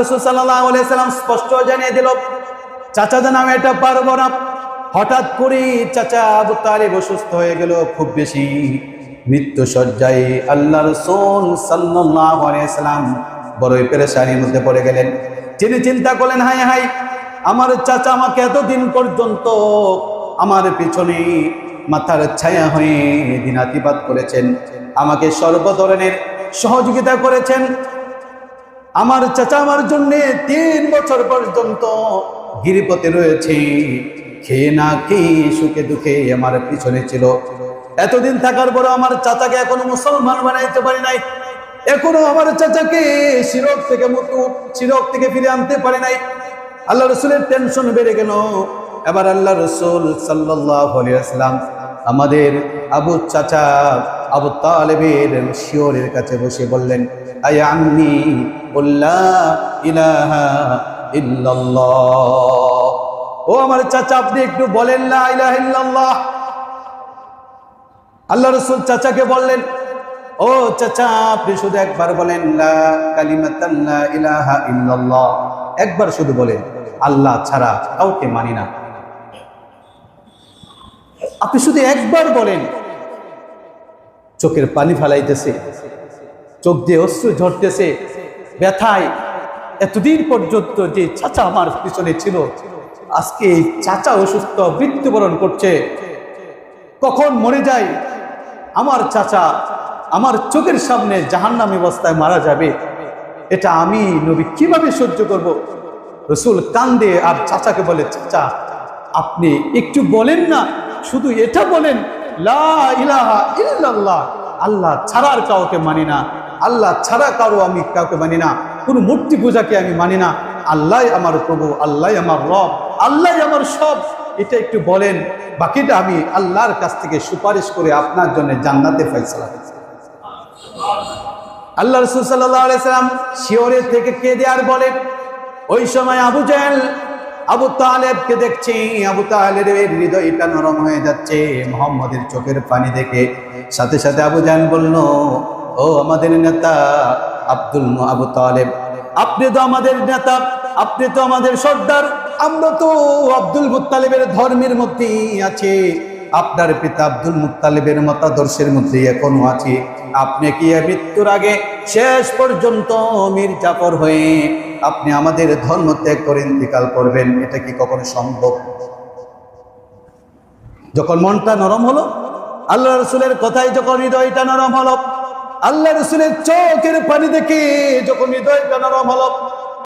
রাসূল সাল্লাল্লাহু আলাইহি সাল্লাম স্পষ্ট জানিয়ে দিল, চাচা যেন আমি এটা পারবো না। হঠাৎ করে চাচা আবু তালিব অসুস্থ হয়ে গেল, খুব বেশি মৃত্যু শয্যায়। আল্লাহ রাসূল সাল্লাল্লাহু আলাইহি সাল্লাম বড়ই পেরেশানির মধ্যে পড়ে গেলেন। তিনি চিন্তা করলেন, হায় হায়, আমার চাচা আমাকে এতদিন পর্যন্ত আমার পিছনে মাথার ছায়া হয়ে দিনাতিপাত করেছেন, আমাকে সর্ব ধরনের সহযোগিতা করেছেন। আমার চাচা আমার জন্য 3 বছর পর্যন্ত গিরিপথে রয়েছে, খেয়ে না খেয়ে সুখে দুঃখে আমার পিছনে ছিল। এতদিন থাকার পর আমার চাচাকে এখনো মুসলমান বানাইতে পারি নাই, এখনো আমার চাচাকে শিরক থেকে ফিরে আনতে পারি নাই। আল্লাহ রসুলের টেনশন বেড়ে গেল। এবার আল্লাহ রসুল সাল্লাল্লাহু আলাইহি ওয়াসাল্লাম আমাদের আবু চাচা আবু তালেবের শিয়রের কাছে বসে বললেন, আয়া আম্মি লা ইলাহা ইল্লাল্লাহ। ও আমার চাচা, আপনি একটু বলেন লা ইলাহা ইল্লাল্লাহ। আল্লাহ রসুল চাচাকে বললেন, ও চাচা, আপনি শুধু একবার বলেন লা কালিমাতান লা ইলাহা ইল্লাল্লাহ, একবার শুধু বলেন, আল্লাহ ছাড়া কাউকে মানি না। আপনি শুধু একবার বলেন। চোখের পানি ফেলাইতেছে, চোখ দিয়ে অশ্রু ঝরতেছে ব্যথায়। এতদিন পর্যন্ত যে চাচা আমার পিছনে ছিল, আজকে এই চাচা অসুস্থ, মৃত্যুবরণ করছে, কখন মরে যায় আমার চাচা, আমার চোখের সামনে জাহান্নামী অবস্থায় মারা যাবে, এটা আমি নবী কিভাবে সহ্য করব? রসুল কান্দে আর চাচাকে বলে, চাচা আপনি একটু বলেন না, শুধু এটা বলেন লা ইলাহা ইল্লাল্লাহ, আল্লাহ ছাড়া আর কাউকে মানি না, আল্লাহ ছাড়া আমি কাউকে মানি না, কোনো মূর্তি পূজাকে আমি মানি না, আল্লাহ আমার প্রভু, আল্লাহ আমার রব, আল্লাহ আমার সব, এটা একটু বলেন, বাকিটা আমি আল্লাহর কাছ থেকে সুপারিশ করে আপনার জন্য জান্নাতে ফয়সালা করব। আল্লাহ রাসূল সাল্লাল্লাহু আলাইহি সাল্লাম শিয়রের থেকে কেঁদে আর বলেন, ওই সময় আবু জাহেল আবু তালেবকে দেখছি, আবু তালেবের হৃদয়টা নরম হয়ে যাচ্ছে মুহাম্মদের চোখের পানি দেখে। সাথে সাথে আবু জাহেল বলল, ও আমাদের নেতা আবু তালেব, আপনি তো আমাদের নেতা, আপনি তো আমাদের সর্দার, আমরা তো আব্দুল মুত্তালিবের ধর্মের মধ্যেই আছে, আপনার পিতা আব্দুল মুত্তালিবের মতাদর্শের মধ্যেই এখনো আছে। আপনি কি মৃত্যুর আগে শেষ পর্যন্ত মীর জাফর হয়ে আপনি আমাদের ধর্ম ত্যাগ করে ইন্তিকাল করবেন? এটা কি কখনো সম্ভব? যখন মনটা নরম হলো, আল্লাহ রসুলের কথায় যখন হৃদয়টা নরম হলো, আল্লাহ রসুলের চোখের পানি দেখে যখন হৃদয়টা নরম হলো,